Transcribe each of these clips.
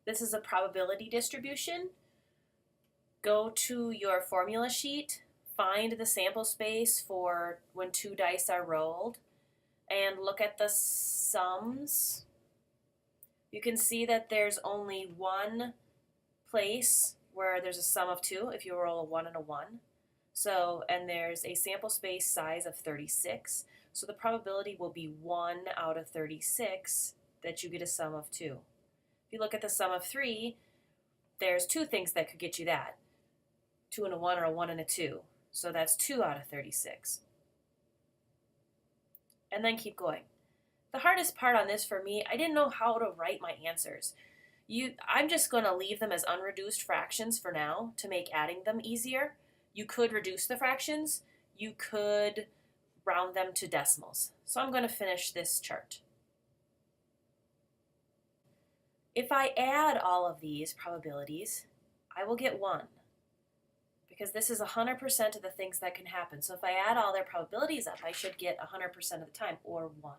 This is a probability distribution. Go to your formula sheet, find the sample space for when 2 dice are rolled, and look at the sums. You can see that there's only one place where there's a sum of 2 if you roll a 1 and a 1. So, and there's a sample space size of 36. So the probability will be 1 out of 36 that you get a sum of 2. If you look at the sum of 3, there's 2 things that could get you that. 2 and a 1 or a 1 and a 2. So that's 2 out of 36. And then keep going. The hardest part on this for me, I didn't know how to write my answers. I'm just going to leave them as unreduced fractions for now to make adding them easier. You could reduce the fractions. You could round them to decimals. So I'm going to finish this chart. If I add all of these probabilities, I will get 1. Because this is 100% of the things that can happen. So if I add all their probabilities up, I should get 100% of the time, or 1.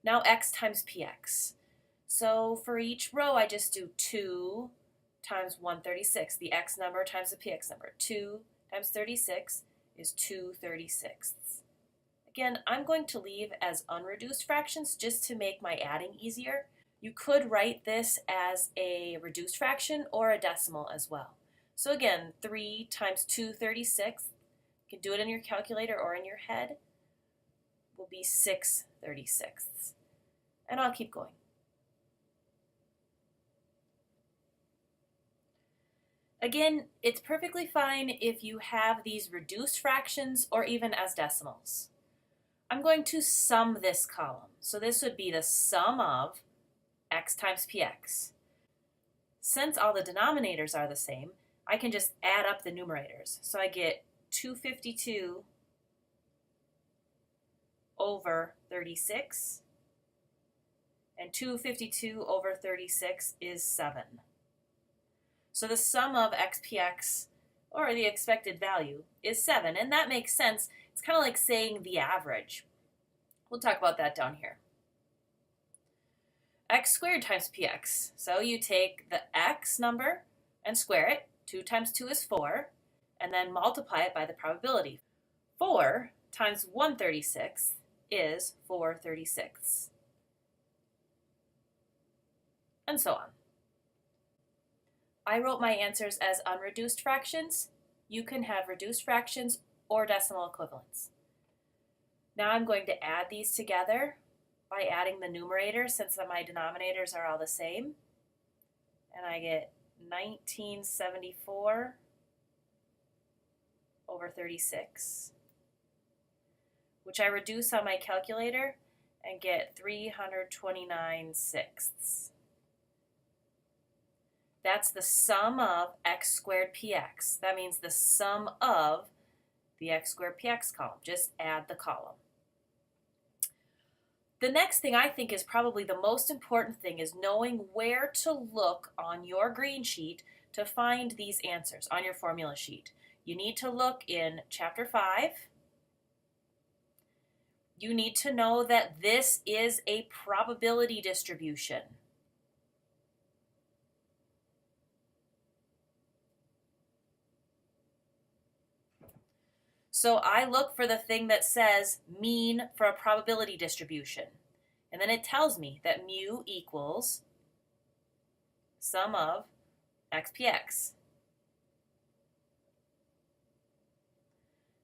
Now x times px. So for each row, I just do 2 times 136, the x number times the px number. 2 times 36 is 2/36. Again, I'm going to leave as unreduced fractions just to make my adding easier. You could write this as a reduced fraction or a decimal as well. So again, 3 times 2/36, you can do it in your calculator or in your head, will be 6/36. And I'll keep going. Again, it's perfectly fine if you have these reduced fractions or even as decimals. I'm going to sum this column. So this would be the sum of x times px. Since all the denominators are the same, I can just add up the numerators. So I get 252 over 36, and 252 over 36 is 7. So the sum of xpx, or the expected value, is 7, and that makes sense. It's kind of like saying the average. We'll talk about that down here. X squared times px. So you take the x number and square it. 2 times 2 is 4, and then multiply it by the probability. 4 times 1/36 is 4/36. And so on. I wrote my answers as unreduced fractions. You can have reduced fractions or decimal equivalents. Now I'm going to add these together by adding the numerators since my denominators are all the same. And I get 1974 over 36, which I reduce on my calculator and get 329/6. That's the sum of x squared px. That means the sum of the x squared px column. Just add the column. The next thing I think is probably the most important thing is knowing where to look on your green sheet to find these answers on your formula sheet. You need to look in Chapter 5. You need to know that this is a probability distribution. So I look for the thing that says mean for a probability distribution. And then it tells me that mu equals sum of xpx.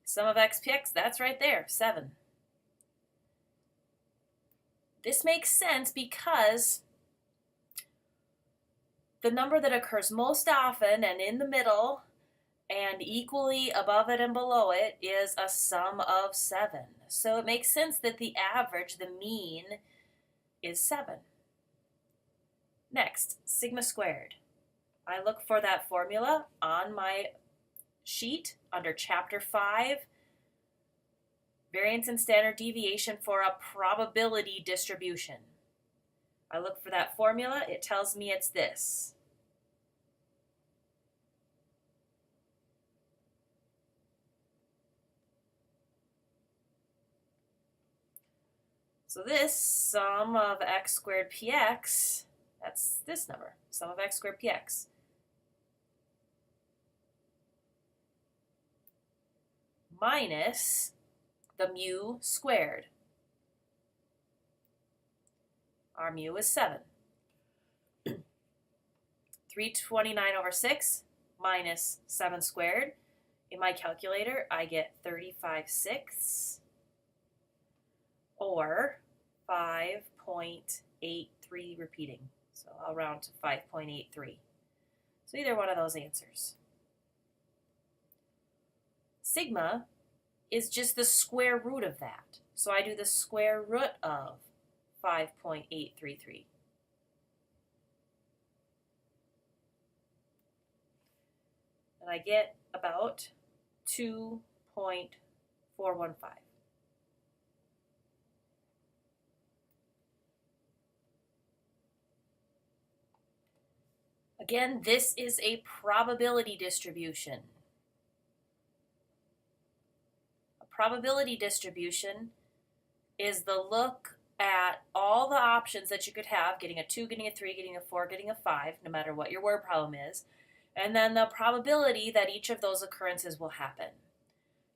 Sum of xpx, that's right there, 7. This makes sense because the number that occurs most often and in the middle and equally above it and below it is a sum of 7. So it makes sense that the average, the mean, is 7. Next, sigma squared. I look for that formula on my sheet under Chapter 5, variance and standard deviation for a probability distribution. I look for that formula. It tells me it's this. So this sum of x squared px, That's this number, sum of x squared px. Minus the mu squared. Our mu is 7. 329/6 minus 7 squared. In my calculator, I get 35/6, or 5.83 repeating. So I'll round to 5.83. So either one of those answers. Sigma is just the square root of that. So I do the square root of 5.833. And I get about 2.415. Again, this is a probability distribution. A probability distribution is the look at all the options that you could have, getting a 2, getting a 3, getting a 4, getting a 5, no matter what your word problem is, and then the probability that each of those occurrences will happen.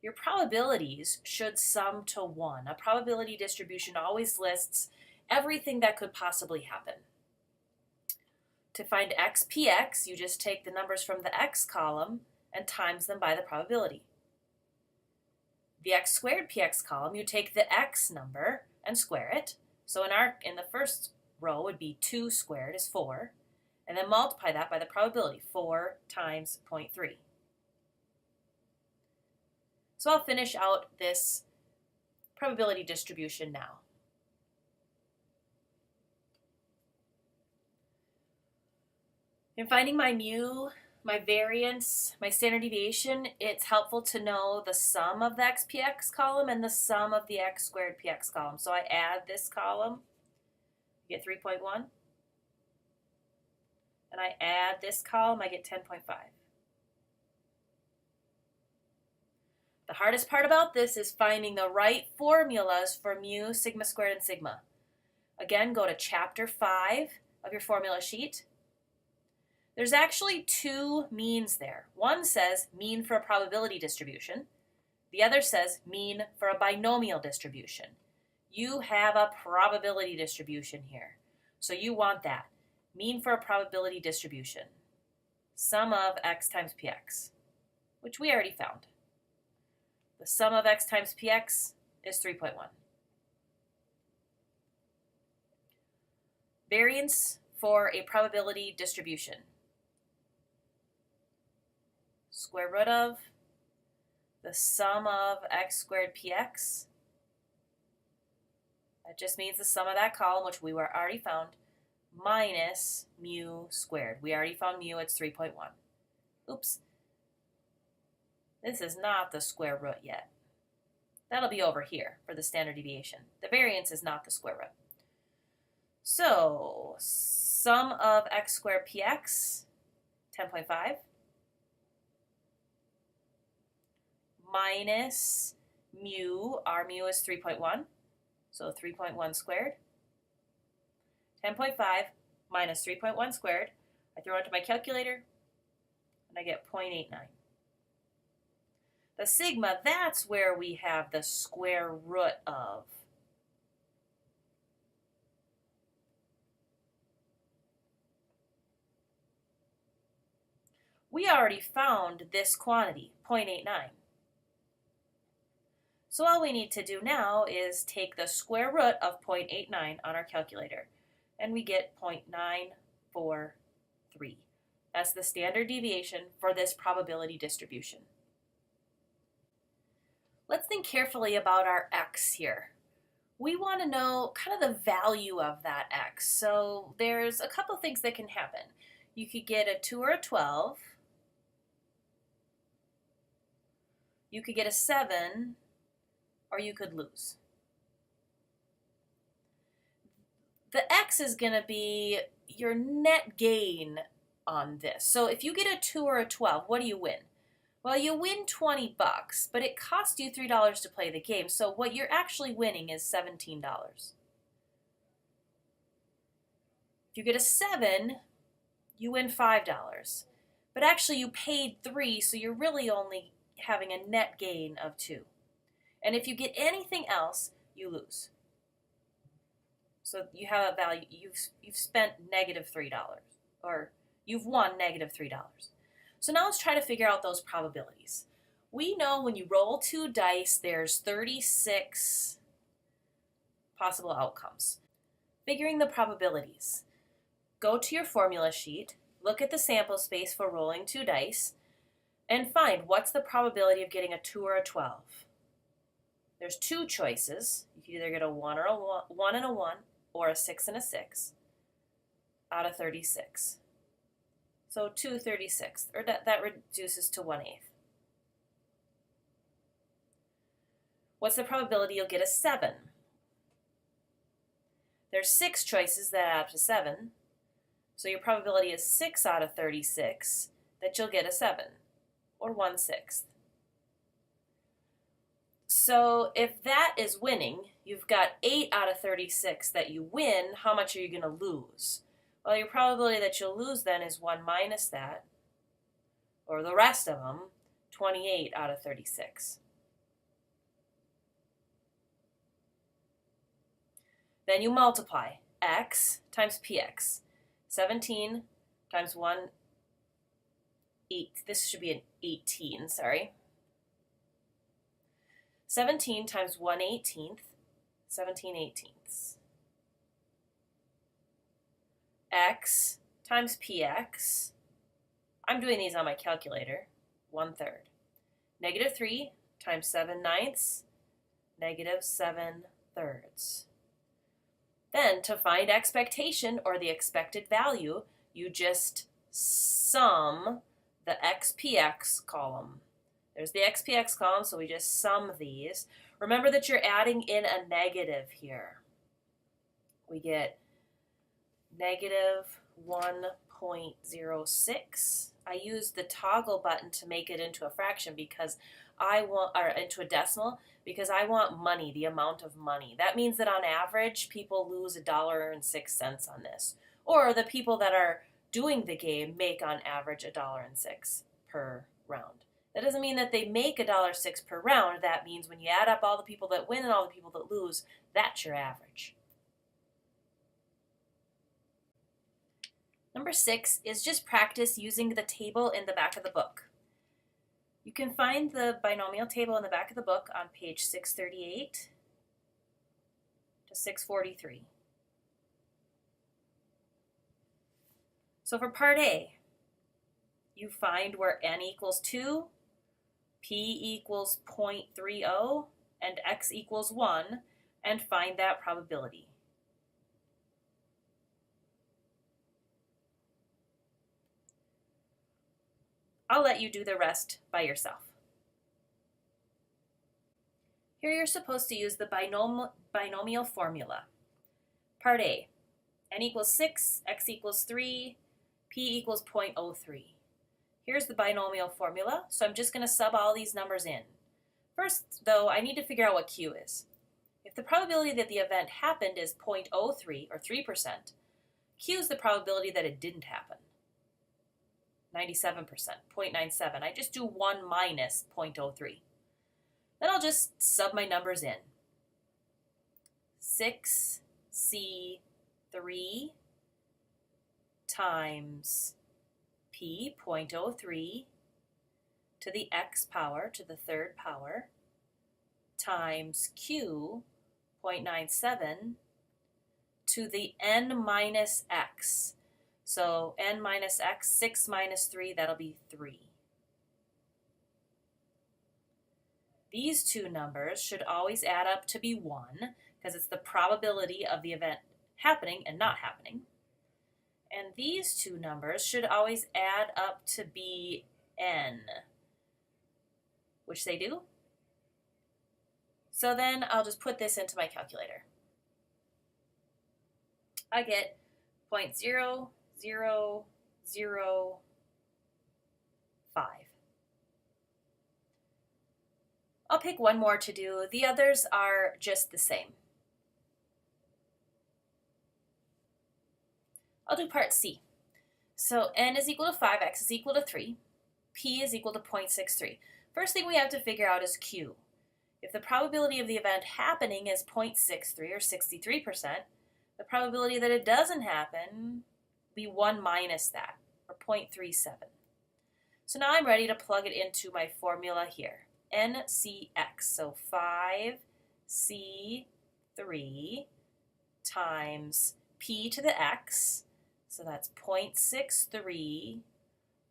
Your probabilities should sum to 1. A probability distribution always lists everything that could possibly happen. To find x px, you just take the numbers from the x column and times them by the probability. The x squared px column, you take the x number and square it. So in the first row would be 2 squared is 4, and then multiply that by the probability, 4 times 0.3. So I'll finish out this probability distribution now. In finding my mu, my variance, my standard deviation, it's helpful to know the sum of the x px column and the sum of the x squared px column. So I add this column, I get 3.1. And I add this column, I get 10.5. The hardest part about this is finding the right formulas for mu, sigma squared, and sigma. Again, go to chapter 5 of your formula sheet. There's actually 2 means there. One says mean for a probability distribution. The other says mean for a binomial distribution. You have a probability distribution here. So you want that. Mean for a probability distribution. Sum of x times px, which we already found. The sum of x times px is 3.1. Variance for a probability distribution. Square root of the sum of x squared px. That just means the sum of that column, which we were already found, minus mu squared. We already found mu, it's 3.1. Oops. This is not the square root yet. That'll be over here for the standard deviation. The variance is not the square root. So, sum of x squared px, 10.5, minus mu, our mu is 3.1, so 3.1 squared. 10.5 minus 3.1 squared, I throw it into my calculator, and I get 0.89. The sigma, that's where we have the square root of. We already found this quantity, 0.89. So all we need to do now is take the square root of 0.89 on our calculator, and we get 0.943. That's the standard deviation for this probability distribution. Let's think carefully about our x here. We want to know kind of the value of that x. So there's a couple things that can happen. You could get a 2 or a 12. You could get a 7, or you could lose. The x is going to be your net gain on this. So if you get a 2 or a 12, what do you win? Well, you win $20, but it costs you $3 to play the game. So what you're actually winning is $17. If you get a 7, you win $5. But actually you paid 3, so you're really only having a net gain of 2. And if you get anything else, you lose. So you have a value, you've spent -$3, or you've won -$3. So now let's try to figure out those probabilities. We know when you roll 2 dice, there's 36 possible outcomes. Figuring the probabilities. Go to your formula sheet, look at the sample space for rolling 2 dice, and find what's the probability of getting a 2 or a 12. There's 2 choices. You can either get a 1 and a 1, or a 6 and a 6 out of 36. So 2/36, or that reduces to 1/8. What's the probability you'll get a 7? There's 6 choices that add up to 7. So your probability is 6 out of 36 that you'll get a 7, or 1/6. So if that is winning, you've got 8 out of 36 that you win. How much are you going to lose? Well, your probability that you'll lose then is 1 minus that, or the rest of them, 28 out of 36. Then you multiply x times px. 17 times 1, 8. This should be an 18, sorry. 17 times 1/18, 17/18. X times px. I'm doing these on my calculator. 1/3. -3 times 7/9, -7/3. Then, to find expectation, or the expected value, you just sum the xpx column. There's the xpx column, so we just sum these. Remember that you're adding in a negative here. We get -1.06. I used the toggle button to make it into a fraction because or into a decimal, because I want money, the amount of money. That means that on average, people lose $1.06 on this. Or the people that are doing the game make on average $1.06 per round. That doesn't mean that they make $1.06 per round. That means when you add up all the people that win and all the people that lose, that's your average. Number 6 is just practice using the table in the back of the book. You can find the binomial table in the back of the book on page 638 to 643. So for part A, you find where n equals 2, p equals 0.30, and x equals 1, and find that probability. I'll let you do the rest by yourself. Here you're supposed to use the binomial formula. Part A, n equals 6, x equals 3, p equals 0.03. Here's the binomial formula, so I'm just going to sub all these numbers in. First, though, I need to figure out what Q is. If the probability that the event happened is 0.03, or 3%, Q is the probability that it didn't happen. 97%, 0.97. I just do 1 minus 0.03. Then I'll just sub my numbers in. 6C3 times P, 0.03, to the x power, to the third power, times Q, 0.97, to the n minus x. So n minus x, 6 minus 3, that'll be 3. These two numbers should always add up to be 1, because it's the probability of the event happening and not happening. And these two numbers should always add up to be n, which they do. So then I'll just put this into my calculator. I get 0.0005. I'll pick one more to do. The others are just the same. I'll do part C. So n is equal to 5, x is equal to 3, p is equal to 0.63. First thing we have to figure out is q. If the probability of the event happening is 0.63 or 63%, the probability that it doesn't happen will be 1 minus that, or 0.37. So now I'm ready to plug it into my formula here. NCX, so 5C3 times p to the x, so that's 0.63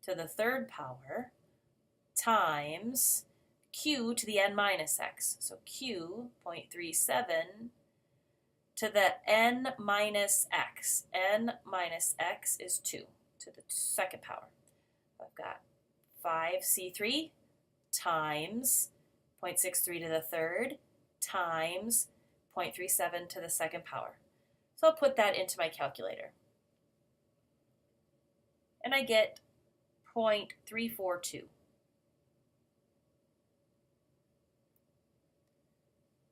to the third power, times q to the n minus x, so q, 0.37, to the n minus x. N minus x is 2 to the second power. I've got 5c3 times 0.63 to the third times 0.37 to the second power. So I'll put that into my calculator. And I get 0.342.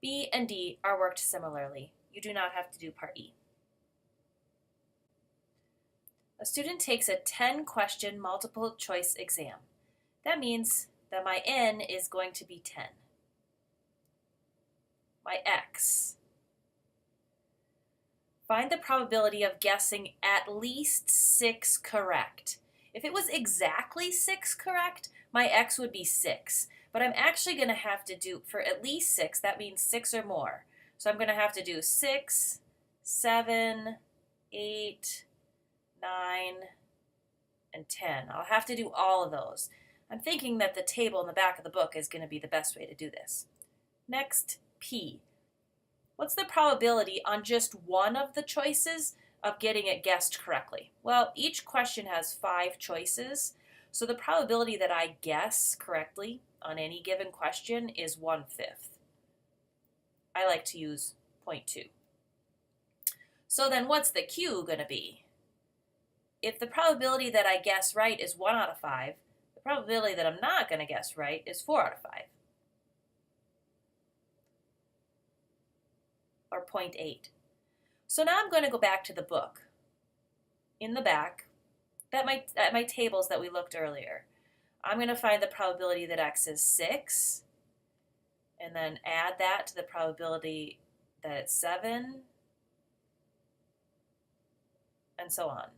B and D are worked similarly. You do not have to do part E. A student takes a 10-question multiple choice exam. That means that my N is going to be 10. My X. Find the probability of guessing at least 6 correct. If it was exactly 6 correct, my X would be 6. But I'm actually going to have to do, for at least 6, that means 6 or more. So I'm going to have to do 6, 7, 8, 9, and 10. I'll have to do all of those. I'm thinking that the table in the back of the book is going to be the best way to do this. Next, P. What's the probability on just one of the choices of getting it guessed correctly? Well, each question has 5 choices, so the probability that I guess correctly on any given question is 1/5. I like to use 0.2. So then what's the Q going to be? If the probability that I guess right is 1 out of 5, the probability that I'm not going to guess right is 4 out of 5. Or 0.8. So now I'm going to go back to the book. In the back, at my tables that we looked earlier, I'm going to find the probability that x is 6, and then add that to the probability that it's 7, and so on.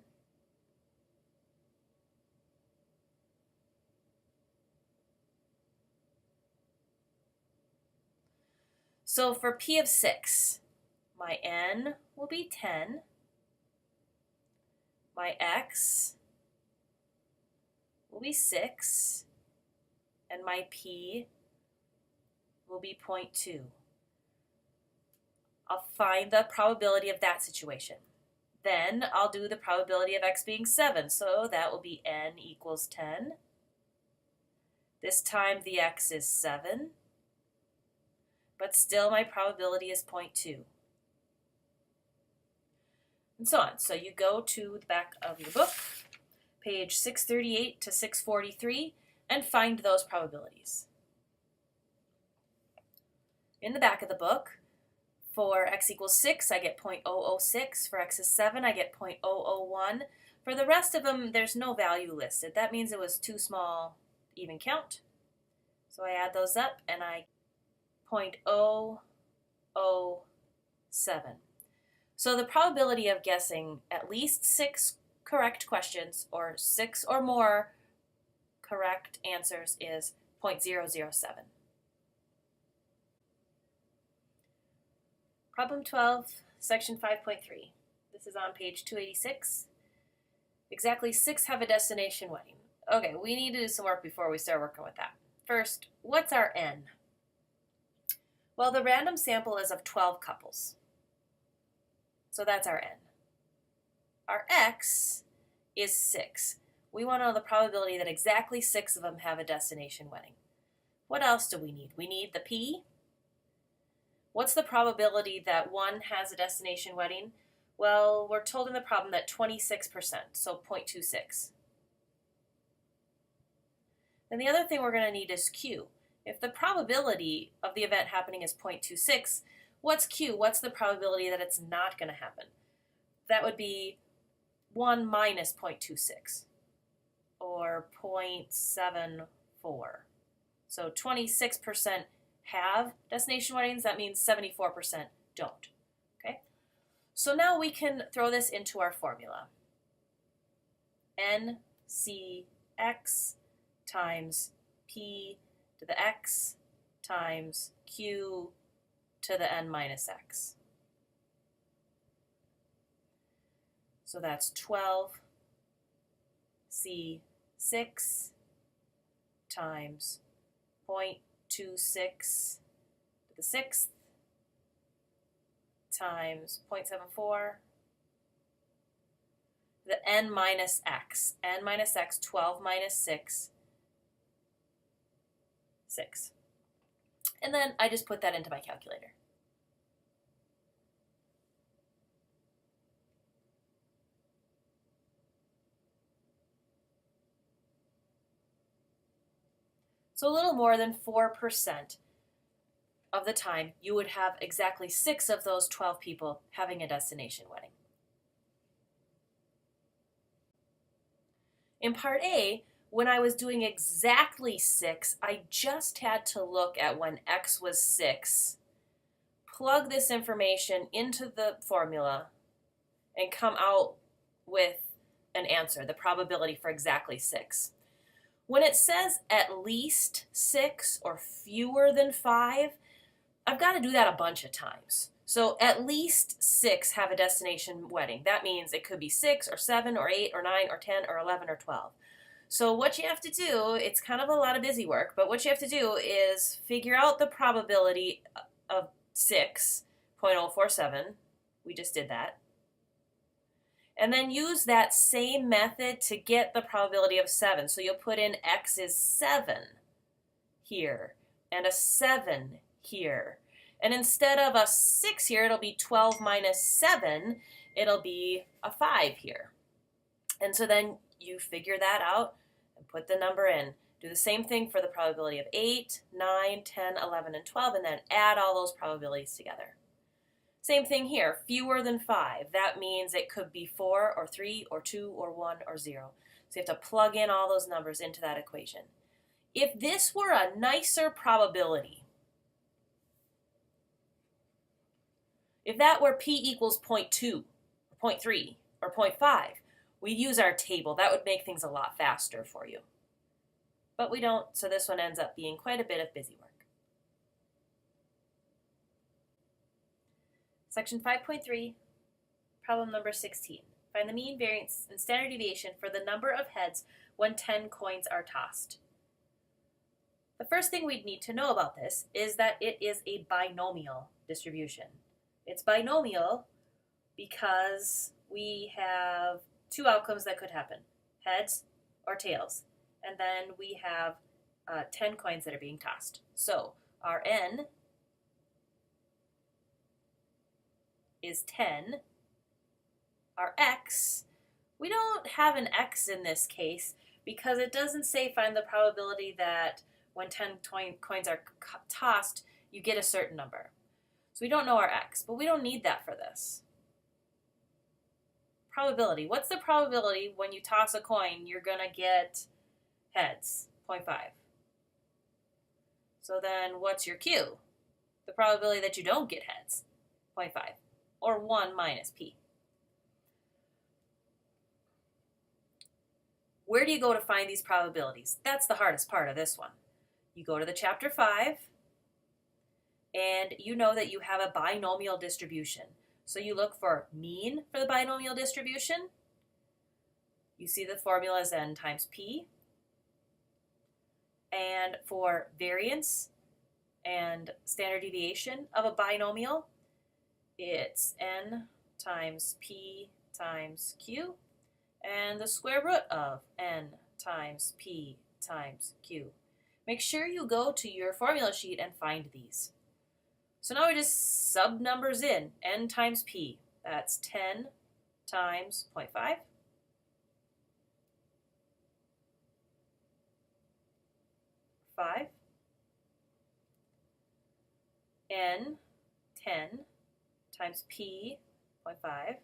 So for P of 6, my N will be 10, my X will be 6, and my P will be 0.2. I'll find the probability of that situation. Then I'll do the probability of X being 7, so that will be N equals 10. This time the X is 7, but still my probability is 0.2. And so on. So you go to the back of your book, page 638 to 643, and find those probabilities. In the back of the book, for x equals 6, I get 0.006. For x is 7, I get 0.001. For the rest of them, there's no value listed. That means it was too small to even count. So I add those up, and I 0.007. So the probability of guessing at least 6 correct questions or 6 or more correct answers is 0.007. Problem 12, section 5.3. This is on page 286. Exactly 6 have a destination wedding. Okay, we need to do some work before we start working with that. First, what's our N? Well, the random sample is of 12 couples. So that's our N. Our X is 6. We want to know the probability that exactly 6 of them have a destination wedding. What else do we need? We need the P. What's the probability that 1 has a destination wedding? Well, we're told in the problem that 26%, so 0.26. Then the other thing we're going to need is Q. If the probability of the event happening is 0.26, what's Q? What's the probability that it's not going to happen? That would be 1 minus 0.26 or 0.74. So 26% have destination weddings. That means 74% don't. Okay? So now we can throw this into our formula. NCX times P to the X times Q to the N minus X. So that's 12 C6 times 0.26 to the 6th times 0.74 the N minus X. N minus X, 12 minus 6, 6. And then I just put that into my calculator. So a little more than 4% of the time, you would have exactly 6 of those 12 people having a destination wedding. In part A, when I was doing exactly 6, I just had to look at when X was 6, plug this information into the formula, and come out with an answer, the probability for exactly 6. When it says at least 6 or fewer than 5, I've got to do that a bunch of times. So at least 6 have a destination wedding. That means it could be 6 or 7 or 8 or 9 or 10 or 11 or 12. So what you have to do, it's kind of a lot of busy work, but what you have to do is figure out the probability of 6.047. We just did that. And then use that same method to get the probability of 7. So you'll put in X is 7 here and a 7 here. And instead of a 6 here, it'll be 12 minus 7. It'll be a 5 here. And so then you figure that out and put the number in. Do the same thing for the probability of 8, 9, 10, 11, and 12, and then add all those probabilities together. Same thing here, fewer than 5. That means it could be 4 or 3 or 2 or 1 or 0. So you have to plug in all those numbers into that equation. If this were a nicer probability, if that were P equals 0.2, or 0.3, or 0.5, we'd use our table. That would make things a lot faster for you. But we don't, so this one ends up being quite a bit of busy work. Section 5.3, problem number 16. Find the mean, variance, and standard deviation for the number of heads when 10 coins are tossed. The first thing we'd need to know about this is that it is a binomial distribution. It's binomial because we have 2 outcomes that could happen, heads or tails. And then we have 10 coins that are being tossed. So our N is 10. Our X, we don't have an X in this case because it doesn't say find the probability that when 10 coins are tossed, you get a certain number. So we don't know our X, but we don't need that for this. Probability. What's the probability when you toss a coin you're going to get heads? 0.5. So then what's your Q? The probability that you don't get heads? 0.5. Or 1 minus P. Where do you go to find these probabilities? That's the hardest part of this one. You go to the chapter 5, and you know that you have a binomial distribution. So you look for mean for the binomial distribution. You see the formula is N times P. And for variance and standard deviation of a binomial, it's N times P times Q, and the square root of N times P times Q. Make sure you go to your formula sheet and find these. So now we just sub numbers in, N times P. That's 10 times 0.5. N 10 times P 0.5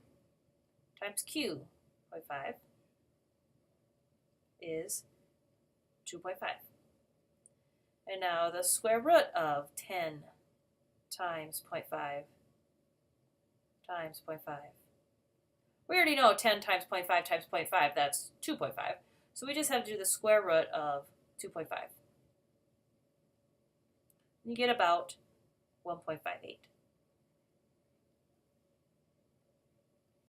times Q 0.5 is 2.5. And now the square root of 10 times 0.5 times 0.5. We already know 10 times 0.5 times 0.5, that's 2.5. So we just have to do the square root of 2.5. You get about 1.58.